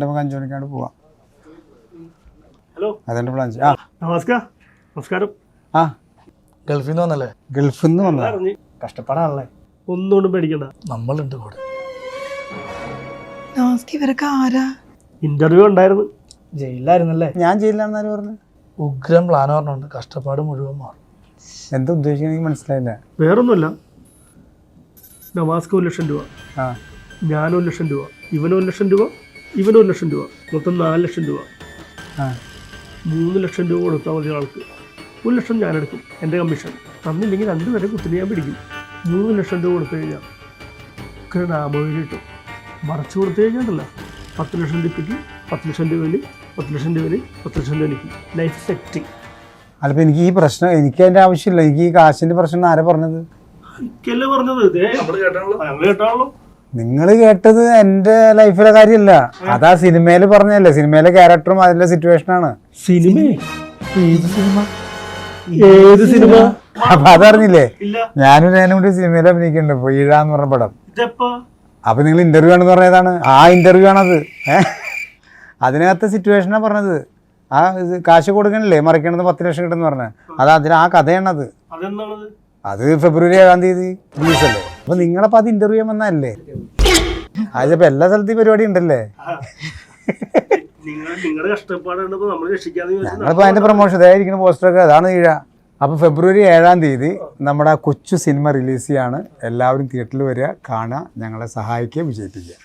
5 മണിക്കാണ്ട് പോവാം. ഹലോ, അതെന്റെ പ്ലാൻ. നമസ്കാരം. ആ ഗൾഫിൽ നിന്ന് വന്നല്ലേ? ഗൾഫിൽ നിന്ന് വന്നതാ. കഷ്ടപ്പാടാണല്ലേ. ഒന്നുകൊണ്ടും പേടിക്കണ്ട, നമ്മളുണ്ട് കൂടെ. ഇവരൊക്കെ ആരാ? ഇന്റർവ്യൂ ഉണ്ടായിരുന്നു. ജയിലിലായിരുന്നല്ലേ? ഞാൻ ജയിലിലാണെന്നാലും പറഞ്ഞു. ഉഗ്രം പ്ലാൻ പറഞ്ഞുണ്ട്, കഷ്ടപ്പാട് മുഴുവൻ മാറും. എന്താ ഉദ്ദേശിക്കുന്നത് എനിക്ക് മനസ്സിലായില്ല. വേറൊന്നുമില്ല, നവാസ്ക്ക് 1 ലക്ഷം രൂപ, ആ ഞാൻ 1 ലക്ഷം രൂപ, ഇവന് 1 ലക്ഷം രൂപ, ഇവന് 1 ലക്ഷം രൂപ, മൊത്തം 4 ലക്ഷം രൂപ. ആ 3 ലക്ഷം രൂപ കൊടുത്താൽ മതി ആൾക്ക്. 1 ലക്ഷം ഞാനെടുക്കും, എൻ്റെ കമ്മീഷൻ. തന്നില്ലെങ്കിൽ 2 പേരെ കുത്തിനെ ഞാൻ പിടിക്കും. 3 ലക്ഷം രൂപ കൊടുത്തു കഴിഞ്ഞാൽ ഒക്കെ നാമോയിൽ കിട്ടും. മറച്ചു കൊടുത്തു കഴിഞ്ഞാൽ 10 ലക്ഷം രൂപയ്ക്ക് 10 ലക്ഷം രൂപയിൽ 10 ലക്ഷം രൂപയിൽ 10 ലക്ഷം രൂപ എനിക്ക് ലൈഫ് സെറ്റ്. അല്ലപ്പോൾ എനിക്ക് ഈ പ്രശ്നം, എനിക്ക് അതിൻ്റെ ആവശ്യമില്ല. എനിക്ക് ഈ കാശിൻ്റെ പ്രശ്നം ആരാ പറഞ്ഞത്? എനിക്കല്ലേ പറഞ്ഞത്. കേട്ടാണല്ലോ. നിങ്ങൾ കേട്ടത് എൻ്റെ ലൈഫിലെ കാര്യമല്ല, അതാ സിനിമയിൽ പറഞ്ഞതല്ലേ. സിനിമയിലെ ക്യാരക്ടറും അതിൻ്റെ സിറ്റുവേഷനാണ്. സിനിമ? ഏത് സിനിമ? ഏത് സിനിമ? അപ്പൊ അതറിഞ്ഞില്ലേ? ഇല്ല. ഞാനും കൂടി സിനിമയിൽ അഭിനയിക്കുന്നുണ്ട്, പൊയ്ഴ എന്ന് പറഞ്ഞ പടം. ഇതെപ്പാ? അപ്പൊ നിങ്ങൾ ഇന്റർവ്യൂ ആണെന്ന് പറഞ്ഞതാണ്. ആ ഇന്റർവ്യൂ ആണത്. അതിനകത്തെ സിറ്റുവേഷനാണ് പറഞ്ഞത്. ആ കാശ് കൊടുക്കണില്ലേ, മറിക്കണത് 10 ലക്ഷം കിട്ടുമെന്ന് പറഞ്ഞത്. ആ കഥയാണത്. അതെന്താണത്? അത് ഫെബ്രുവരി 7-ാം തീയതി റിലീസല്ലേ. അപ്പൊ നിങ്ങളപ്പോ അത് ഇന്റർവ്യൂ ചെയ്യാൻ വന്നതല്ലേ? അതിപ്പോ എല്ലാ സ്ഥലത്തും ഈ പരിപാടി ഉണ്ടല്ലേ. നിങ്ങളുടെ കഷ്ടപ്പാടുണ്ടപ്പോ നമ്മൾ രക്ഷിക്കാന്ന്. ഞങ്ങളിപ്പോ അതിന്റെ പ്രൊമോഷൻ ഇതായിരിക്കുന്ന പോസ്റ്ററൊക്കെ അതാണ് വീഴ. അപ്പൊ ഫെബ്രുവരി 7-ാം തീയതി നമ്മുടെ കൊച്ചു സിനിമ റിലീസ് ചെയ്യാണ്. എല്ലാവരും തിയേറ്ററിൽ വരിക, കാണുക, ഞങ്ങളെ സഹായിക്കുക, വിജയിപ്പിക്കുക.